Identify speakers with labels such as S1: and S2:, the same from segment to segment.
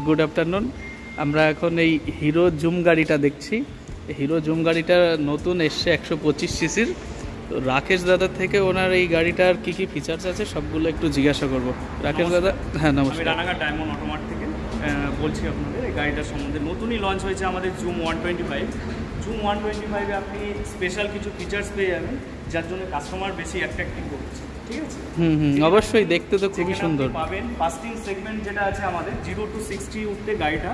S1: Good afternoon. আমরা এখন এই হিরো জুম গাড়িটা দেখছি। হিরো জুম গাড়িটা নতুন এসছে 125 সিসির। তো রাকেশ দাদার থেকে ওনার এই গাড়িটার কি কি ফিচার্স আছে সবগুলো একটু জিজ্ঞাসা করব। রাকেশ দাদা, হ্যাঁ নমস্কার।
S2: আমি রানাঘাট ডায়মন্ড অটোমার্ট থেকে বলছি আপনাদের এই গাড়িটার সম্বন্ধে। নতুনই লঞ্চ হয়েছে আমাদের জুম 125। জুম 125-এ আপনি স্পেশাল কিছু ফিচার্স পেয়ে যাবেন, যার জন্য কাস্টমার বেশি অ্যাট্রাক্টিভ করছে। ঠিক আছে,
S1: অবশ্যই দেখতে তো খুবই সুন্দর
S2: পাবেন। ফাস্টিং সেগমেন্ট যেটা আছে আমাদের 0 to 60 উঠতে গাড়িটা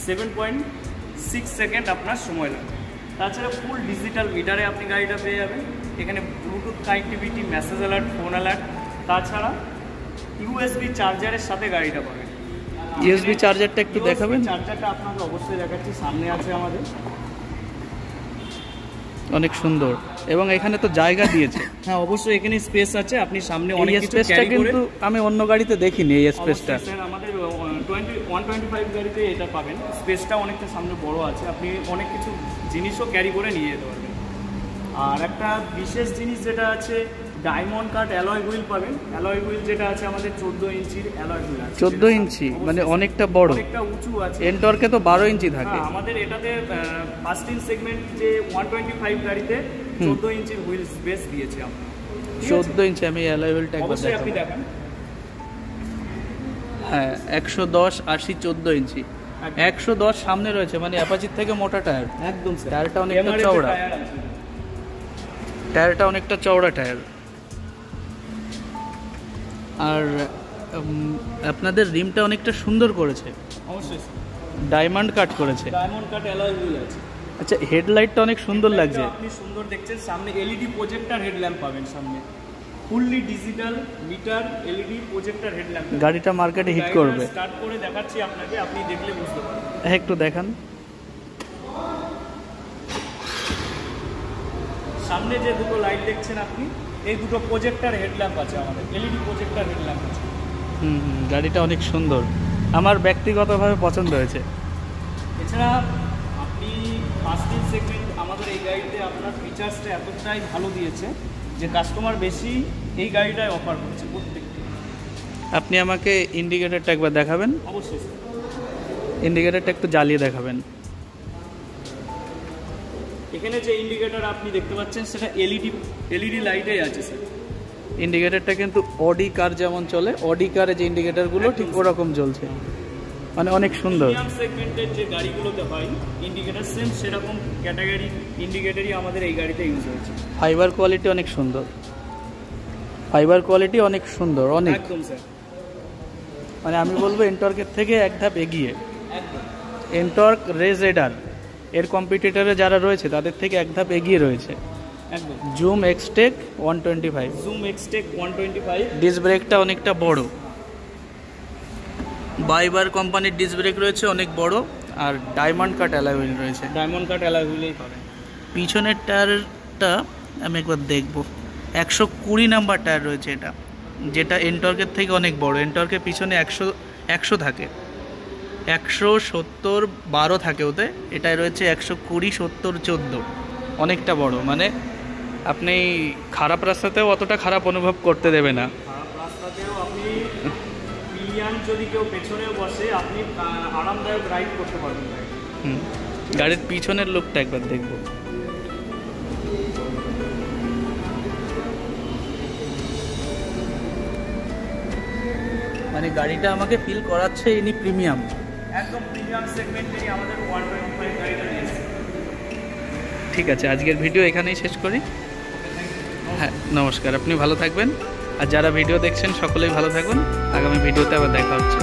S2: 7.6 সেকেন্ড আপনার সময় লাগবে। তাছাড়া ফুল ডিজিটাল মিটারে আপনি গাড়িটা পেয়ে যাবেন। এখানে Bluetooth connectivity, message alert, phone alert, তাছাড়া ইউএসবি চার্জারের সাথে গাড়িটা পাবেন।
S1: ইউএসবি চার্জারটা একটু দেখাবেন?
S2: চার্জারটা আপনাকে অবশ্যই দেখাচ্ছি, সামনে আছে আমাদের।
S1: অনেক সুন্দর এবং এখানে তো জায়গা দিয়েছে।
S2: হ্যাঁ অবশ্যই এখানে স্পেস আছে, আপনি সামনে অনেক কিছু
S1: স্পেসটা কিন্তু আমি অন্য গাড়িতে দেখিনি এই স্পেসটা।
S2: স্যার আমাদের 125 গাড়িতে এটা পাবেন। স্পেসটা অনেকটা সামনে বড় আছে, আপনি অনেক কিছু জিনিসও ক্যারি করে নিয়ে যেতে পারবেন। আর একটা বিশেষ জিনিস যেটা আছে, ডায়মন্ড কাট অ্যালয় হুইল পাবেন। অ্যালয় হুইল যেটা আছে আমাদের 14 ইঞ্চির অ্যালয় হুইল আছে।
S1: 14 ইঞ্চি মানে অনেকটা বড়,
S2: অনেকটা উঁচু আছে।
S1: এন্টর্কে তো 12 ইঞ্চি থাকে।
S2: আমাদের এটাতে ফাস্টিং সেগমেন্ট যে 125 গাড়িতে 14 ইঞ্চির হুইল স্পেস দিয়েছি আমরা।
S1: 14 ইঞ্চি। আমি অ্যালয় হুইলটা একবার
S2: অবশ্যই আপনি দেখেন।
S1: হ্যাঁ 110 80 14 ইঞ্চি। 110 সামনে রয়েছে, মানে অ্যাপাচির থেকে মোটা টায়ার।
S2: একদম স্যার,
S1: টায়ারটা অনেকটা চওড়া। টায়ারটা অনেকটা চওড়া টায়ার। আর আপনাদের রিমটা অনেকটা সুন্দর করেছে।
S2: অবশ্যই
S1: ডায়মন্ড কাট করেছে।
S2: ডায়মন্ড কাট অ্যালয় হুইল আছে।
S1: আচ্ছা, হেডলাইটটা অনেক সুন্দর লাগছে।
S2: আপনি সুন্দর দেখছেন, সামনে এলইডি প্রজেক্টর হেডল্যাম্প পাবেন সামনে। Fully digital meter LED projector headlamp.
S1: গাড়িটা মার্কেটে হিট করবে।
S2: স্টার্ট করে দেখাচ্ছি আপনাকে, আপনি দেখলে বুঝতে পারবেন।
S1: হ্যাঁ একটু দেখান।
S2: সামনে যে দুটো লাইট দেখছেন আপনি, এই দুটো প্রজেক্টর হেডল্যাম্প আছে আমাদের, এলইডি প্রজেক্টর হেডল্যাম্প আছে।
S1: গাড়িটা অনেক সুন্দর, আমার ব্যক্তিগতভাবে পছন্দ হয়েছে।
S2: এছাড়া আপনি ফাস্টিং সেগমেন্ট আমাদের এই গাড়িতে আপনার ফিচার্সটা এতটাই ভালো দিয়েছে যে কাস্টমার বেশি এই গাড়িটাই অফার করছে প্রত্যেকটি।
S1: আপনি আমাকে ইন্ডিকেটরটা একবার দেখাবেন?
S2: অবশ্যই।
S1: ইন্ডিকেটরটা একটু জ্বালিয়ে দেখাবেন।
S2: এখানে যে ইন্ডিকেটর আপনি দেখতে পাচ্ছেন সেটা এলইডি লাইটেই আছে স্যার।
S1: ইন্ডিকেটরটা কিন্তু অডি কার যেমন চলে, অডি কারে যে ইন্ডিকেটরগুলো ঠিক ওরকম জ্বলছে, মানে অনেক সুন্দর।
S2: প্রিমিয়াম সেগমেন্টের যে গাড়িগুলোতে হয় ইন্ডিকেটর, সেম সেরকম ক্যাটাগরি ইন্ডিকেটরই আমাদের এই গাড়িতে ইউজ হয়েছে।
S1: ফাইবার কোয়ালিটি অনেক সুন্দর, ফাইবার কোয়ালিটি অনেক সুন্দর, অনেক।
S2: একদম স্যার,
S1: মানে আমি বলবো এন্টর্কের থেকে এক ধাপ এগিয়ে।
S2: একদম।
S1: এন্টর্ক, রেজ রেডার এর কম্পিটিটরে যারা রয়েছে তাদের থেকে এক ধাপ এগিয়ে রয়েছে।
S2: একদম।
S1: Xoom Xtec 125,
S2: Xoom Xtec 125।
S1: Disc ব্রেকটা অনেকটা বড়, বাইবার কোম্পানির ডিস্ক ব্রেক রয়েছে অনেক বড়। আর ডায়মন্ড কাট অ্যালয় হুইল রয়েছে।
S2: ডায়মন্ড কাট অ্যালয় হুইলেই পাবেন।
S1: পিছনের টায়ারটা আমি একবার দেখব, 120 নাম্বার টায়ার রয়েছে এটা, যেটা এন্টর্কের থেকে অনেক বড়। এন্টর্কের পিছনে 100 থাকে, 170 12 থাকে ওতে, এটাই রয়েছে 120 70 14, অনেকটা বড়। মানে আপনি খারাপ রাস্তাতেও অতটা খারাপ অনুভব করতে দেবে না।
S2: খারাপ রাস্তাতেও আপনি পিলিয়ান যদি কেউ পেছনেও বসে আপনি আরামদায়ক রাইড করতে পারবেন।
S1: গাড়ির পিছনের লুকটা একবার দেখব। মানে গাড়িটা আমাকে ফিল করাচ্ছে ইনি প্রিমিয়াম,
S2: একদম প্রিমিয়াম সেগমেন্টেরই আমাদের 125 গাড়িটা নিয়েছে।
S1: ঠিক আছে, আজকের ভিডিও এখানেই শেষ করি। হ্যাঁ নমস্কার, আপনি ভালো থাকবেন। আর যারা ভিডিও দেখছেন সকলেই ভালো থাকবেন। আগামী ভিডিওতে আবার দেখা হচ্ছে।